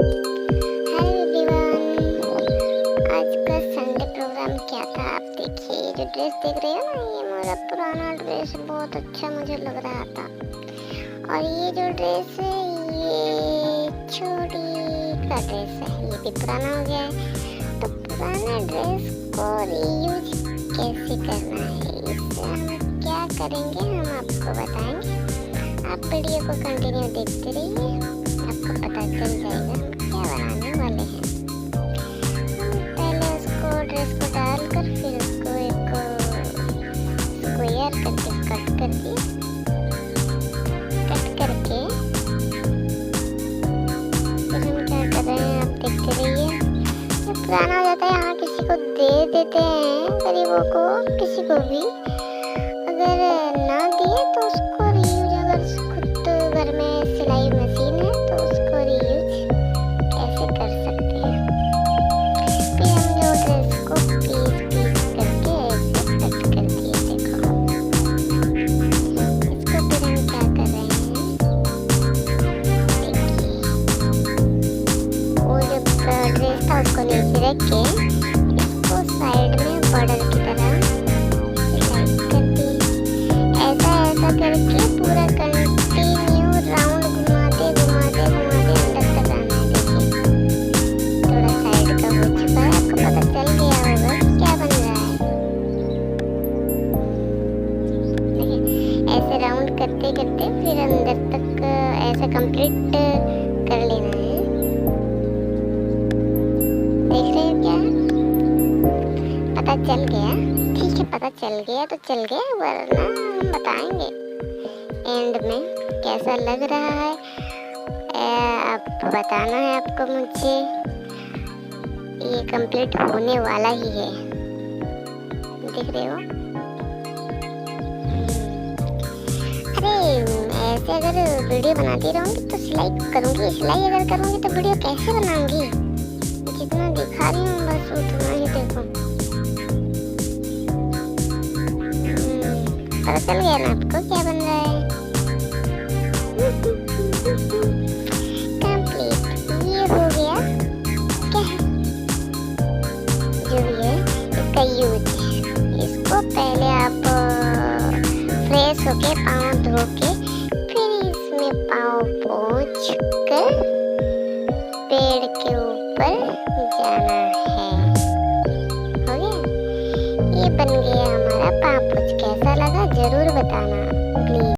Hello everyone, आज का Sunday programme क्या था आप देखिए। जो ड्रेस देख रहे हो ना, ये मेरा पुराना ड्रेस बहुत अच्छा मुझे लग रहा था। और ये जो ड्रेस है ये छोटी का ड्रेस है, ये भी पुराना हो गया है। तो पुराना ड्रेस को रीयूज कैसे करना है, इससे हम क्या करेंगे हम आपको बताएंगे। आप वीडियो को कंटिन्यू देखते रहिए, आपको पता चल जाएगा हम क्या बनाने वाले हैं। हम पहले उसको ड्रेस को डालकर फिर उसको एक स्क्वायर करके कट कर दिए। कट करके फिर हम क्या कर रहे हैं आप देखते रहिए। जब पुराना हो जाता है यहाँ किसी को दे देते हैं, गरीबों को, किसी को भी। अगर ना दिए तो उसको रीयूज, अगर खुद घर में सिलाई मशीन है तो उसको रीयूज कैसे कर सकते हैं। फिर हम जो ड्रेस को पीस पीस करके ऐसे कट कर दिए, देखो। इसको फिर हम क्या कर रहे हैं, देखिए वो जो ड्रेस था उसको नीचे रख के इसको साइड में बॉर्डर की तरह करके पूरा कंटिन्यू राउंड घुमाते घुमाते घुमाते अंदर तक आना है। देखिए थोड़ा साइड का हो चुका है, आपको पता चल गया होगा क्या बन रहा है। देखिए ऐसे राउंड करते करते फिर अंदर तक ऐसा कंप्लीट कर लेना है। देख रहे हो क्या, पता चल गया? ठीक है, पता चल गया तो चल गया, वरना हम बताएंगे एंड में कैसा लग रहा है। आप बताना है आपको मुझे। ये कंप्लीट होने वाला ही है, देख रहे हो। अरे ऐसे अगर वीडियो बनाती रहूँगी तो सिलाई करूँगी, सिलाई अगर करूँगी तो वीडियो कैसे बनाऊँगी। जितना दिखा रही हूँ बस उतना ही देखो। पता चल गया ना आपको क्या बन रहा है। कंप्लीट ये हो गया। क्या है जो भी है इसका यूज, इसको पहले आप फ्रेश होके पाँव धो के फिर इसमें पाँव पोंछ कर पेड़ के ऊपर जाना है। हो गया, ये बन गया हमारा पाँव पोंछ। कैसा लगा जरूर बताना।